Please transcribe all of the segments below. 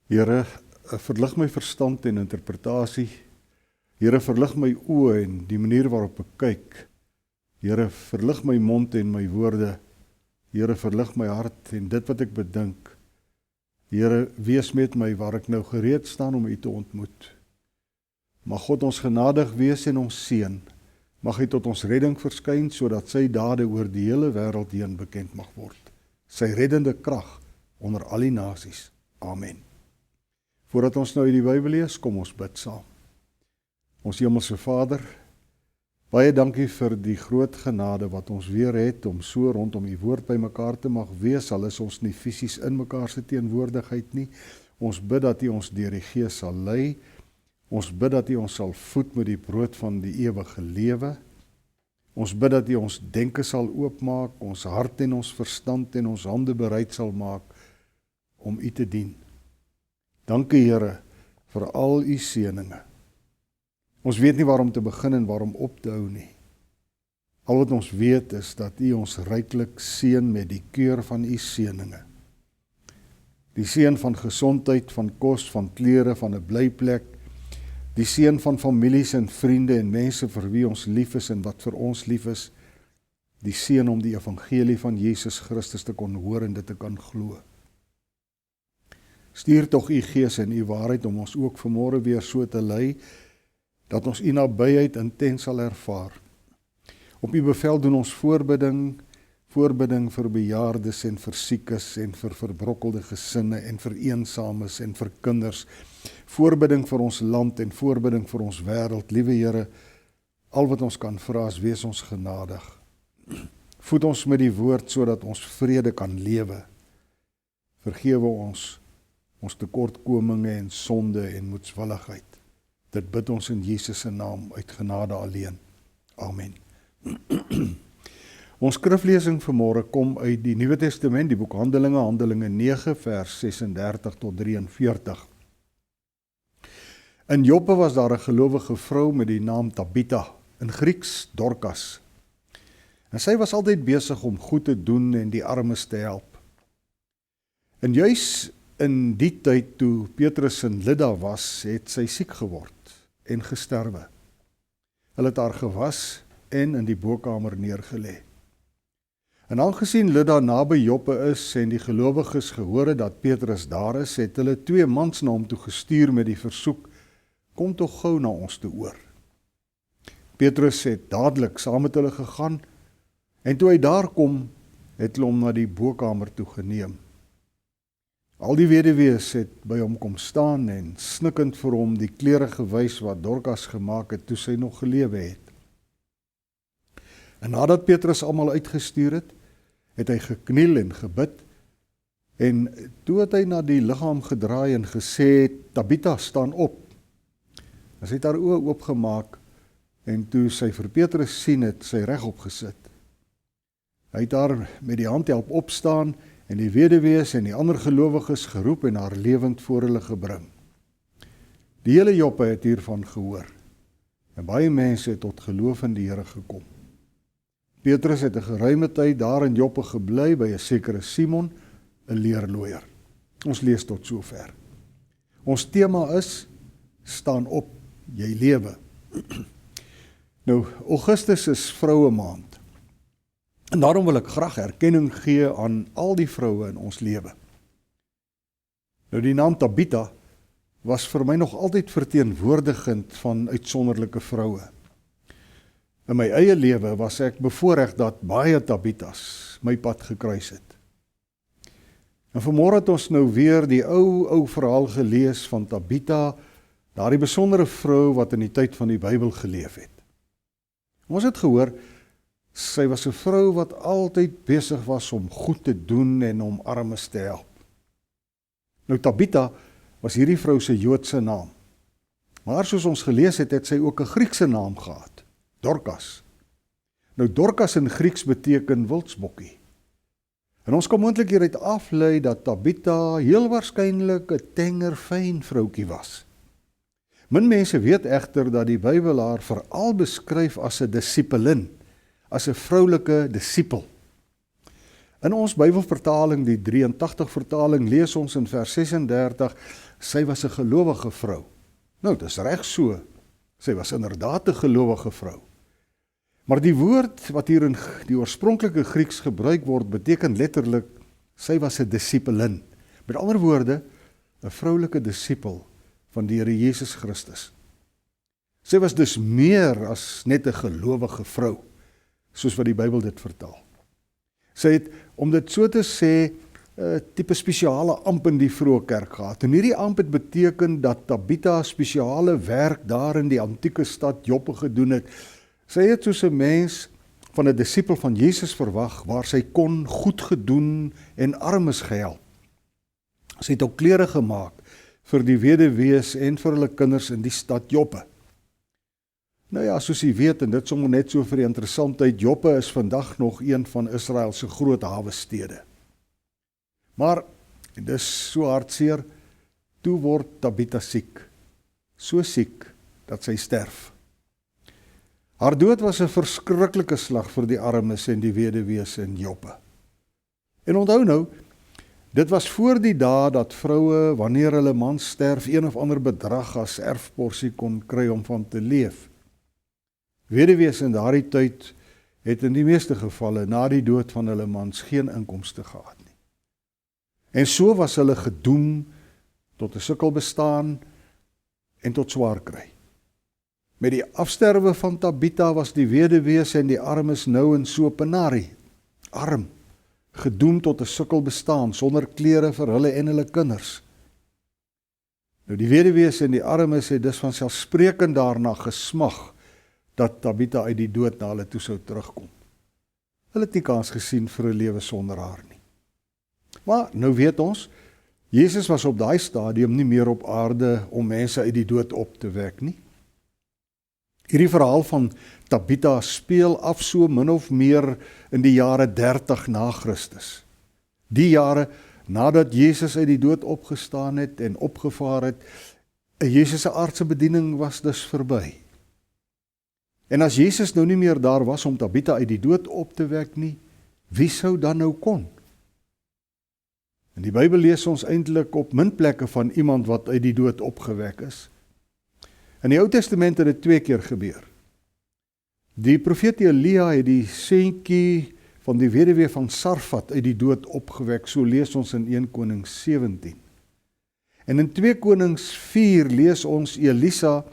Here, verlig my verstand en interpretasie. Here, verlig my oë en die manier waarop ek kyk. Here, verlig my mond en my woorde. Here, verlig my hart en dit wat ek bedink. Here, wees met my waar ek nou gereed staan om U te ontmoet. Mag God ons genadig wees en ons seën. Mag hy tot ons redding verskyn, sodat sy dade oor die hele wêreld heen bekend mag word. Sy reddende krag onder al die nasies. Amen. Voordat ons nou die Bybel lees, kom ons bid saam. Ons hemelse Vader, baie dankie vir die groot genade wat ons weer het om so rondom U woord by mekaar te mag wees, al is ons nie fisies in mekaar se teenwoordigheid nie. Ons bid dat U ons deur die Gees sal lei. Ons bid dat U ons sal voed met die brood van die ewige lewe. Ons bid dat U ons denke sal oopmaak, ons hart en ons verstand en ons hande bereid sal maak om U te dien. Dankie Here vir al U seëninge. Ons weet nie waarom te begin en waarom op te hou nie. Al wat ons weet is dat U ons ryklik seën met die keur van U seëninge. Die seën van gesondheid, van kos, van klere, van 'n blyplek. Die seën van families en vriende en mense vir wie ons lief is en wat vir ons lief is. Die seën om die evangelie van Jesus Christus te kon hoor en dit te kan glo. Stuur tog U Gees en U waarheid om ons ook vanmôre weer so te lei, dat ons U nabyheid intens sal ervaar. Op U bevel doen ons voorbidding vir bejaardes en vir siekes en vir verbrokkelde gesinne en vir eensames en vir kinders. Voorbidding vir ons land en voorbidding vir ons wêreld. Liewe Here, al wat ons kan vra is, wees ons genadig. Voed ons met die woord sodat ons vrede kan lewe. Vergewe ons tekortkominge en sonde en moedswilligheid. Dit bid ons in Jesus se naam uit genade alleen. Amen. Ons skriflesing vanmôre kom uit die Nuwe Testament, die boek Handelinge 9 vers 36 tot 43. In Joppe was daar 'n gelowige vrou met die naam Tabitha, in Grieks Dorcas. En sy was altyd besig om goed te doen en die armes te help. En juis in die tyd toe Petrus in Lydda was, het sy siek geword en gesterwe. Hulle het haar gewas en in die bokamer neergelê. En aangesien Lydda naby Joppe is en die gelowiges gehoor het dat Petrus daar is, het hulle 2 mans na hom toe gestuur met die versoek: kom tog gou na ons toe oor. Petrus het dadelik saam met hulle gegaan en toe hy daar kom, het hulle hom na die bokamer toe geneem. Al die weduwees het by hom kom staan en snikkend vir hom die klere gewys wat Dorcas gemaak het toe sy nog gelewe het. En nadat Petrus almal uitgestuur het, het hy gekniel en gebid en toe het hy na die liggaam gedraai en gesê: Tabitha, staan op. En sy het haar oë oopgemaak en toe sy vir Petrus sien het, sy regop gesit. Hy het haar met die hand help opstaan en die weduwees en die ander gelowiges geroep en haar lewend voor hulle gebring. Die hele Joppe het hiervan gehoor en baie mense het tot geloof in die Here gekom. Petrus het 'n geruime tyd daar in Joppe gebly by 'n sekere Simon, 'n leerlooier. Ons lees tot sover. Ons tema is: staan op, jy lewe. Nou, Augustus is vroue maand. En daarom wil ek graag erkenning gee aan al die vroue in ons lewe. Nou, die naam Tabitha was vir my nog altyd verteenwoordigend van uitsonderlike vroue. In my eie lewe was ek bevoorreg dat baie Tabithas my pad gekruis het. En vanmôre het ons nou weer die ou verhaal gelees van Tabitha, daardie besondere vrou wat in die tyd van die Bybel geleef het. Ons het gehoor, sy was 'n vrou wat altyd besig was om goed te doen en om armes te help. Nou Tabitha was hierdie vrou se Joodse naam. Maar soos ons gelees het, het sy ook 'n Griekse naam gehad, Dorcas. Nou Dorcas in Grieks beteken wildsbokkie. En ons kan moontlik hieruit aflei dat Tabitha heel waarskynlik 'n tenger, fyn vroutjie was. Min mense weet egter dat die Bybel haar veral beskryf as 'n dissipelin, as 'n vroulike disipel. In ons Bybelvertaling, die 83 vertaling, lees ons in vers 36, sy was 'n gelowige vrou. Nou, dit is reg so. Sy was inderdaad 'n gelowige vrou. Maar die woord wat hier in die oorspronklike Grieks gebruik word, beteken letterlik, sy was 'n disipelin. Met ander woorde, 'n vroulike disipel van die Here Jesus Christus. Sy was dus meer as net 'n gelowige vrou, soos wat die Bybel dit vertaal. Sy het, om dit so te sê, 'n tipe spesiale amp in die vroeë kerk gehad. En hierdie amp het beteken dat Tabitha spesiale werk daar in die antieke stad Joppe gedoen het. Sy het soos 'n mens van 'n disipel van Jesus verwag, waar sy kon goed gedoen en armes gehelp. Sy het ook klere gemaak vir die weduwees en vir hulle kinders in die stad Joppe. Nou ja, soos jy weet, en dit sommer net so vir die interessantheid, Joppe is vandag nog een van Israel se groot hawestede. Maar, en dis so hartseer, toe word Tabitha siek. So siek, dat sy sterf. Haar dood was 'n verskriklike slag vir die armes en die weduwees in Joppe. En onthou nou, dit was voor die dae dat vroue, wanneer hulle man sterf, een of ander bedrag as erfporsie kon kry om van te leef. Weduwees in daardie tyd het in die meeste gevalle na die dood van hulle mans geen inkomste gehad nie. En so was hulle gedoem tot 'n sukkelbestaan en tot swaar kry. Met die afsterwe van Tabitha was die weduwees en die armes nou in so 'n penarie, arm, gedoem tot 'n sukkelbestaan, sonder klere vir hulle en hulle kinders. Nou die weduwees en die armes het dus vanselfsprekend daarna gesmag dat Tabitha uit die dood na hulle toe sou terugkom. Hulle het nie kans gesien vir 'n lewe sonder haar nie. Maar nou weet ons, Jesus was op daai stadium nie meer op aarde om mense uit die dood op te wek nie. Hierdie verhaal van Tabitha speel af so min of meer in die jare 30 na Christus. Die jare nadat Jesus uit die dood opgestaan het en opgevaar het, Jesus se aardse bediening was dus verby. En as Jesus nou nie meer daar was om Tabitha uit die dood op te wek nie, wie sou dan nou kon? In die Bybel lees ons eintlik op min plekke van iemand wat uit die dood opgewek is. In die Ou Testament het dit 2 keer gebeur. Die profeet Elia het die seentjie van die weduwee van Sarfat uit die dood opgewek, so lees ons in 1 Konings 17. En in 2 Konings 4 lees ons Elisa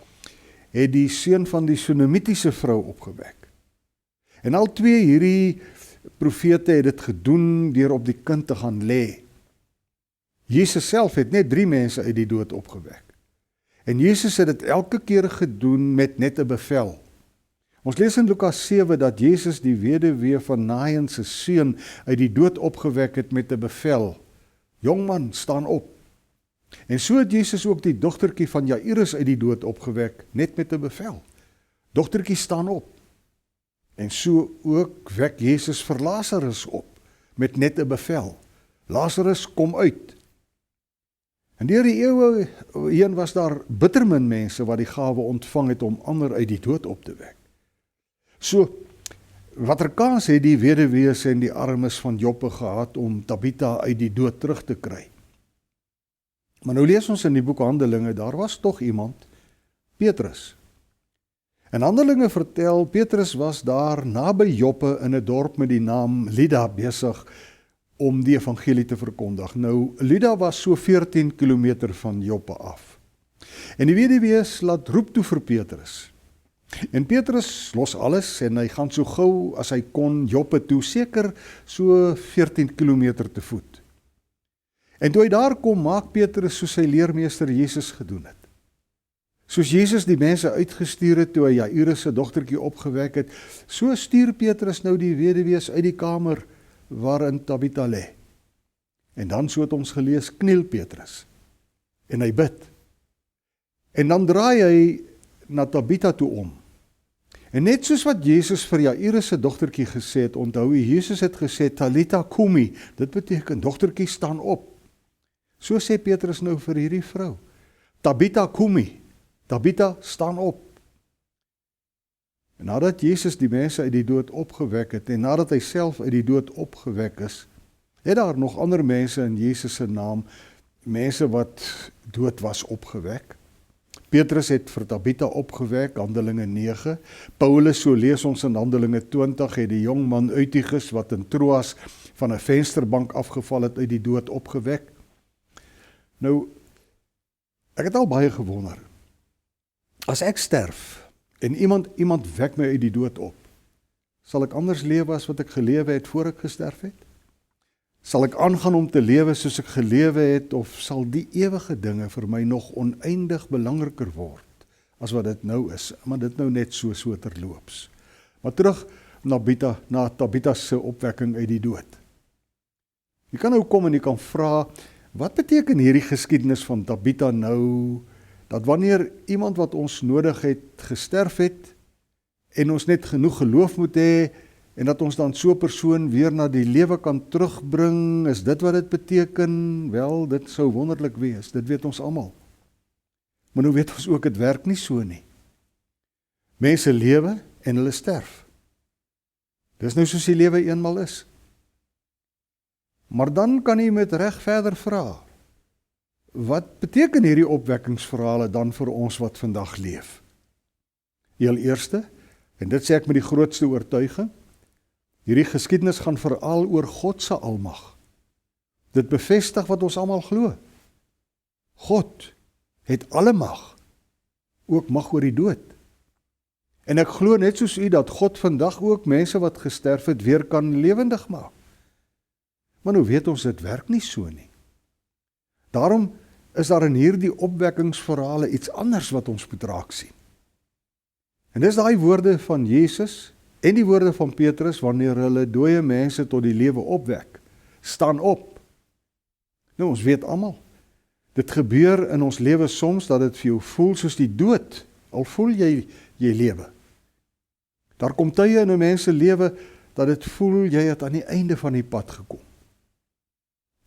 het die seun van die Sunamitiese vrou opgewek. En al 2 hierdie profete het dit gedoen deur op die kind te gaan lê. Jesus self het net 3 mense uit die dood opgewek. En Jesus het dit elke keer gedoen met net 'n bevel. Ons lees in Lukas 7 dat Jesus die weduwee van Nain se seun uit die dood opgewek het met 'n bevel. Jongman, staan op. En so het Jesus ook die dogtertjie van Jairus uit die dood opgewek, net met 'n bevel. Dogtertjie, staan op. En so ook wek Jesus vir Lazarus op, met net 'n bevel. Lazarus, kom uit. En deur die eeue heen was daar bitter min mense wat die gawe ontvang het om ander uit die dood op te wek. So, watter kans het die weduwees en die armes van Joppe gehad om Tabitha uit die dood terug te kry? Maar nou lees ons in die boek Handelinge, daar was tog iemand, Petrus. En Handelinge vertel, Petrus was daar naby Joppe in 'n dorp met die naam Lydda besig om die evangelie te verkondig. Nou, Lydda was so 14 kilometer van Joppe af. En die weduwees laat roep toe vir Petrus. En Petrus los alles en hy gaan so gou as hy kon Joppe toe, seker so 14 kilometer te voet. En toe hy daar kom, maak Petrus soos sy leermeester Jesus gedoen het. Soos Jesus die mense uitgestuur het toe hy Jairus se dogtertjie opgewek het, so stuur Petrus nou die weduwees uit die kamer waarin Tabitha lê. En dan, so het ons gelees, kniel Petrus en hy bid. En dan draai hy na Tabitha toe om. En net soos wat Jesus vir Jairus se dogtertjie gesê het, onthou jy, Jesus het gesê, Talitha kumi, dit beteken, dogtertjie staan op. So sê Petrus nou vir hierdie vrou, Tabitha kumi, Tabitha staan op. En nadat Jesus die mense uit die dood opgewek het, en nadat hy self uit die dood opgewek is, het daar nog ander mense in Jesus se naam mense wat dood was opgewek. Petrus het vir Tabitha opgewek, Handelinge 9. Paulus, so lees ons in Handelinge 20, het die jong man Eutychus wat in Troas van 'n vensterbank afgeval het uit die dood opgewek. Nou, ek het al baie gewonder. As ek sterf en iemand wek my uit die dood op, sal ek anders lewe as wat ek gelewe het voor ek gesterf het? Sal ek aangaan om te lewe soos ek gelewe het, of sal die ewige dinge vir my nog oneindig belangriker word as wat dit nou is, maar dit nou net so terloops. Maar terug na Tabitha se opwekking uit die dood. Jy kan nou kom en jy kan vra, wat beteken hierdie geskiedenis van Tabitha nou, dat wanneer iemand wat ons nodig het gesterf het, en ons net genoeg geloof moet hê, en dat ons dan so 'n persoon weer na die lewe kan terugbring, is dit wat dit beteken? Wel, dit sou wonderlik wees, dit weet ons almal. Maar nou weet ons ook, dit werk nie so nie. Mense lewe en hulle sterf. Dis nou soos die lewe eenmal is. Maar dan kan jy met reg verder vra, wat beteken hierdie opwekkingsverhale dan vir ons wat vandag leef? Heel eerste, en dit sê ek met die grootste oortuiging, hierdie geskiedenis gaan veral oor God se almag. Dit bevestig wat ons almal glo. God het alle mag, ook mag oor die dood. En ek glo net soos u dat God vandag ook mense wat gesterf het weer kan lewendig maak. Maar nou weet ons, dit werk nie so nie. Daarom is daar in hierdie opwekkingsverhale iets anders wat ons moet raak sien. En dis daai woorde van Jesus en die woorde van Petrus wanneer hulle dooie mense tot die lewe opwek. Staan op. Nou, ons weet almal, dit gebeur in ons lewe soms dat dit vir jou voel soos die dood, al voel jy lewe. Daar kom tye in 'n mens se lewe dat dit voel jy het aan die einde van die pad gekom.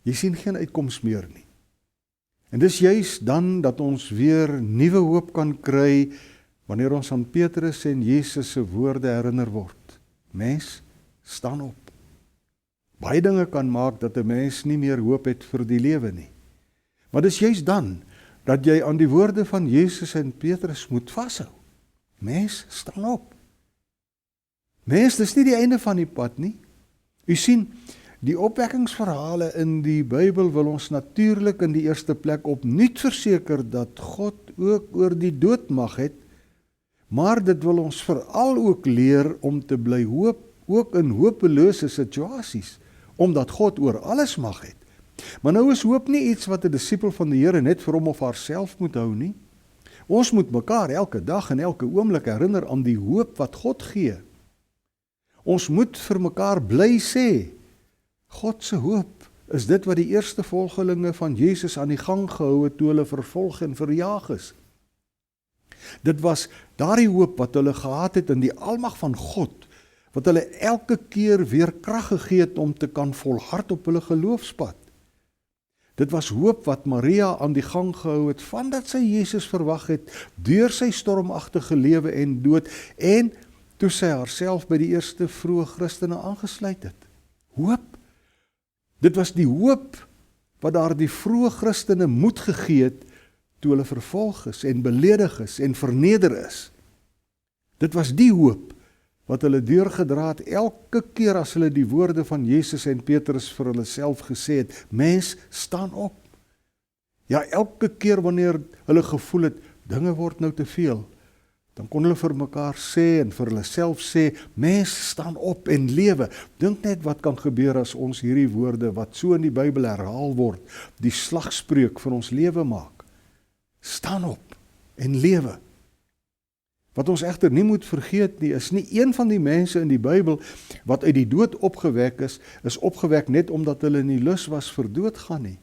Jy sien geen uitkoms meer nie. En dis juis dan dat ons weer nuwe hoop kan kry wanneer ons aan Petrus en Jesus se woorde herinner word. Mens, staan op. Baie dinge kan maak dat 'n mens nie meer hoop het vir die lewe nie. Maar dis juis dan dat jy aan die woorde van Jesus en Petrus moet vashou. Mens, staan op. Mens, dis nie die einde van die pad nie. U sien, die opwekkingsverhale in die Bybel wil ons natuurlik in die eerste plek opnuut verseker dat God ook oor die dood mag het, maar dit wil ons veral ook leer om te bly hoop, ook in hopelose situasies, omdat God oor alles mag het. Maar nou is hoop nie iets wat 'n disipel van die Here net vir hom of haarself moet hou nie. Ons moet mekaar elke dag en elke oomblik herinner aan die hoop wat God gee. Ons moet vir mekaar bly sê, God se hoop is dit wat die eerste volgelinge van Jesus aan die gang gehou het toe hulle vervolg en verjaag is. Dit was daardie hoop wat hulle gehad het in die almag van God, wat hulle elke keer weer krag gegee het om te kan volhard op hulle geloofspad. Dit was hoop wat Maria aan die gang gehou het vandat sy Jesus verwag het deur sy stormagtige lewe en dood en toe sy haarself by die eerste vroeë Christene aangesluit het. Hoop. Dit was die hoop wat daar die vroeë Christene moed gegee het toe hulle vervolg is en beledig is en verneder is. Dit was die hoop wat hulle deurgedra het elke keer as hulle die woorde van Jesus en Petrus vir hulle self gesê het, mens, staan op. Ja, elke keer wanneer hulle gevoel het, dinge word nou te veel, dan kon hulle vir mekaar sê en vir hulle self sê, mens, staan op en lewe. Dink net wat kan gebeur as ons hierdie woorde wat so in die Bybel herhaal word, die slagspreuk vir ons lewe maak. Staan op en lewe. Wat ons egter nie moet vergeet nie, is nie een van die mense in die Bybel wat uit die dood opgewek is opgewek net omdat hulle nie lus was vir doodgaan nie.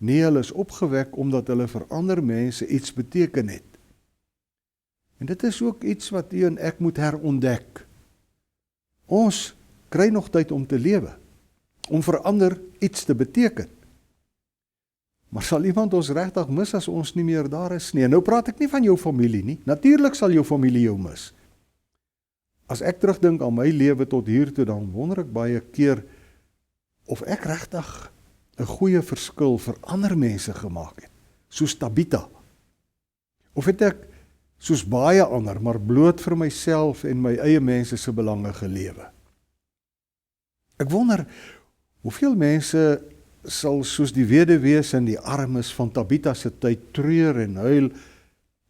Nee, hulle is opgewek omdat hulle vir ander mense iets beteken het. En dit is ook iets wat u en ek moet herontdek. Ons kry nog tyd om te lewe, om vir ander iets te beteken. Maar sal iemand ons regtig mis as ons nie meer daar is nie? En nou praat ek nie van jou familie nie. Natuurlik sal jou familie jou mis. As ek terugdink aan my lewe tot hier toe, dan wonder ek baie keer of ek regtig 'n goeie verskil vir ander mense gemaak het, soos Tabitha? Of het ek, soos baie ander, maar bloot vir myself en my eie mense se belange gelewe? Ek wonder, hoeveel mense sal soos die weduwees en die armes van Tabitha se tyd treur en huil,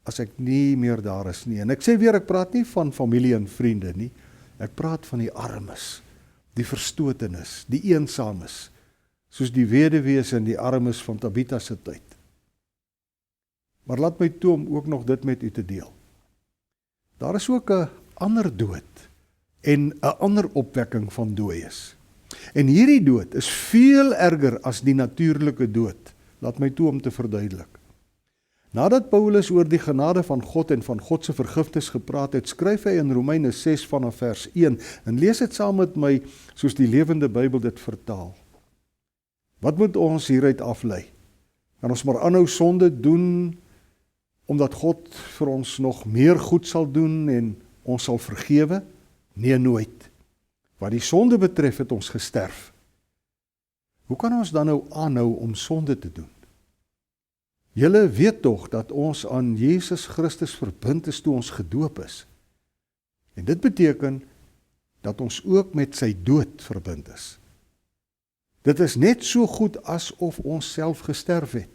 as ek nie meer daar is nie. En ek sê weer, ek praat nie van familie en vriende nie, ek praat van die armes, die verstotenis, die eensames, soos die weduwees en die armes van Tabitha se tyd. Maar laat my toe om ook nog dit met u te deel. Daar is ook 'n ander dood en 'n ander opwekking van dooies. En hierdie dood is veel erger as die natuurlike dood. Laat my toe om te verduidelik. Nadat Paulus oor die genade van God en van God se vergifnis gepraat het, skryf hy in Romeine 6 vanaf vers 1, en lees dit saam met my, soos die Lewende Bybel dit vertaal. Wat moet ons hieruit aflei? Kan ons maar aanhou sonde doen, omdat God vir ons nog meer goed sal doen en ons sal vergewe? Nee, nooit. Wat die sonde betref, het ons gesterf. Hoe kan ons dan nou aanhou om sonde te doen? Julle weet tog dat ons aan Jesus Christus verbind is toe ons gedoop is. En dit beteken dat ons ook met sy dood verbind is. Dit is net so goed asof ons self gesterf het.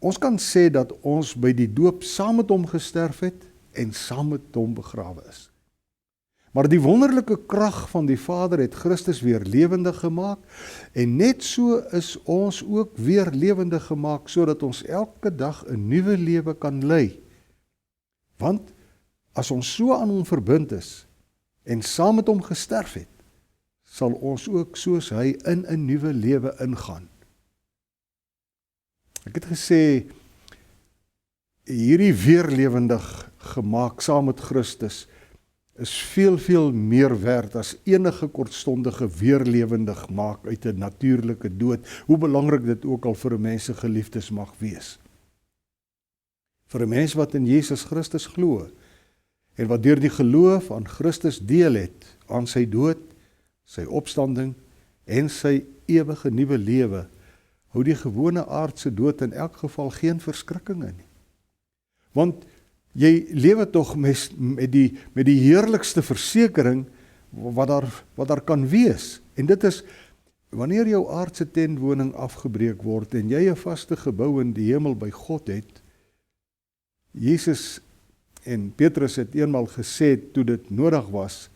Ons kan sê dat ons by die doop saam met hom gesterf het en saam met hom begrawe is. Maar die wonderlike krag van die Vader het Christus weer lewendig gemaak, en net so is ons ook weer lewendig gemaak, sodat ons elke dag 'n nuwe lewe kan lei. Want as ons so aan hom verbind is en saam met hom gesterf het, sal ons ook soos hy in 'n nuwe lewe ingaan. Ek het gesê, hierdie weer lewendig gemaak saam met Christus is veel meer werd as enige kortstondige weer lewendig maak uit 'n natuurlike dood, hoe belangrik dit ook al vir 'n mens se geliefdes mag wees. Vir 'n mens wat in Jesus Christus glo, en wat deur die geloof aan Christus deel het, aan sy dood, sy opstanding en sy ewige nuwe lewe, hou die gewone aardse dood in elk geval geen verskrikking in nie. Want jy lewe tog met die heerlikste versekering wat daar kan wees. En dit is, wanneer jou aardse tentwoning afgebreek word en jy 'n vaste gebou in die hemel by God het. Jesus en Petrus het eenmaal gesê, toe dit nodig was,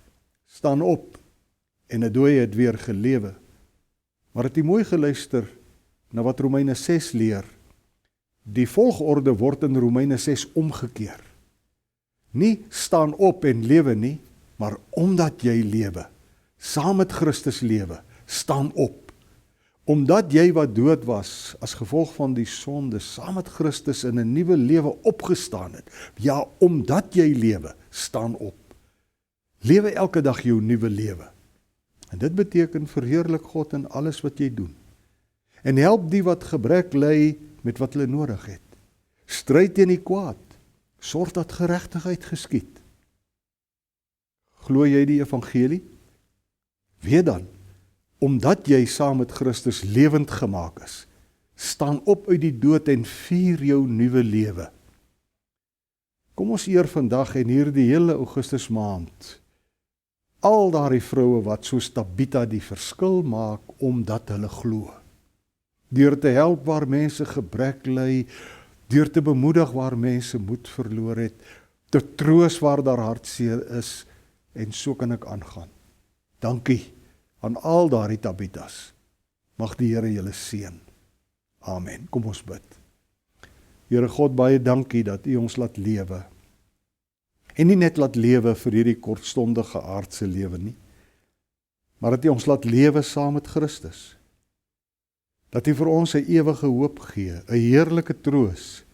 staan op, en 'n dooie het weer gelewe. Maar het jy mooi geluister na wat Romeine 6 leer? Die volgorde word in Romeine 6 omgekeer. Nie staan op en lewe nie, maar omdat jy lewe, saam met Christus lewe, staan op. Omdat jy wat dood was, as gevolg van die sonde, saam met Christus in 'n nuwe lewe opgestaan het. Ja, omdat jy lewe, staan op. Lewe elke dag jou nuwe lewe. En dit beteken verheerlik God in alles wat jy doen. En help die wat gebrek ly met wat hulle nodig het. Stryd teen die kwaad. Sorg dat geregtigheid geskied. Glo jy die evangelie? Weet dan, omdat jy saam met Christus lewend gemaak is, staan op uit die dood en vier jou nuwe lewe. Kom ons eer vandag en hierdie hele Augustus maand al daardie vroue wat soos Tabitha die verskil maak omdat hulle glo. Deur te help waar mense gebrek ly, deur te bemoedig waar mense moed verloor het, te troos waar daar hartseer is, en so kan ek aangaan. Dankie aan al daardie Tabithas. Mag die Here julle seën. Amen. Kom ons bid. Here God, baie dankie dat U ons laat lewe. En nie net laat lewe vir hierdie kortstondige aardse lewe nie, maar dat U ons laat lewe saam met Christus. Dat U vir ons 'n ewige hoop gee, 'n heerlike troos,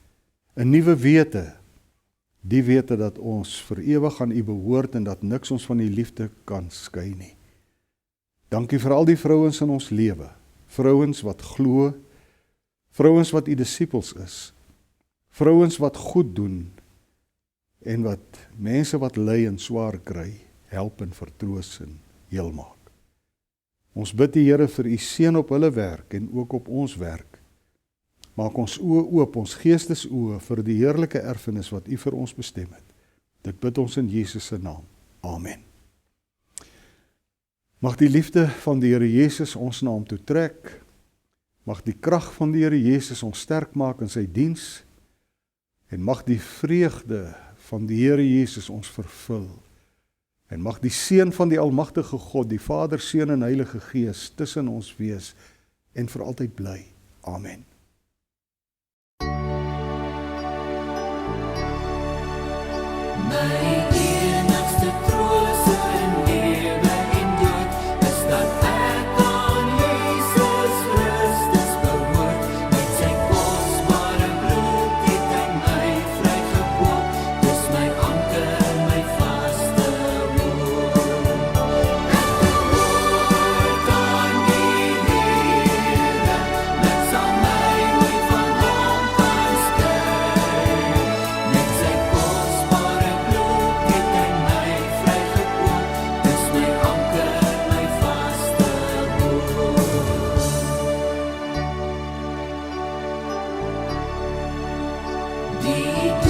'n nuwe wete, die wete dat ons vir ewig aan U behoort en dat niks ons van U liefde kan skei nie. Dankie vir al die vrouens in ons lewe, vrouens wat glo, vrouens wat U disippels is, vrouens wat goed doen, en wat mense wat ly en swaar kry, help en vertroos en heel maak. Ons bid die Here vir u seën op hulle werk en ook op ons werk. Maak ons oë oop, ons geestesoë vir die heerlike erfenis wat u vir ons bestem het. Dit bid ons in Jesus se naam. Amen. Mag die liefde van die Here Jesus ons na hom toe trek. Mag die krag van die Here Jesus ons sterk maak in sy diens. En mag die vreugde van die Here Jesus ons vervul. En mag die seën van die almagtige God, die Vader, Seun en Heilige Gees tussen ons wees en vir altyd bly. Amen. My enigste troos in lewe en dood is dat ek aan Jesus Christus behoort. Met sy kosbare bloed het hy my vrygekoop. Dis my anker, my vaste hoop. Ek behoort aan die Here, niks sal my ooit van hom kan skei. Met sy kosbare bloed het hy my vrygekoop. Dis my anker, my vaste hoop. Die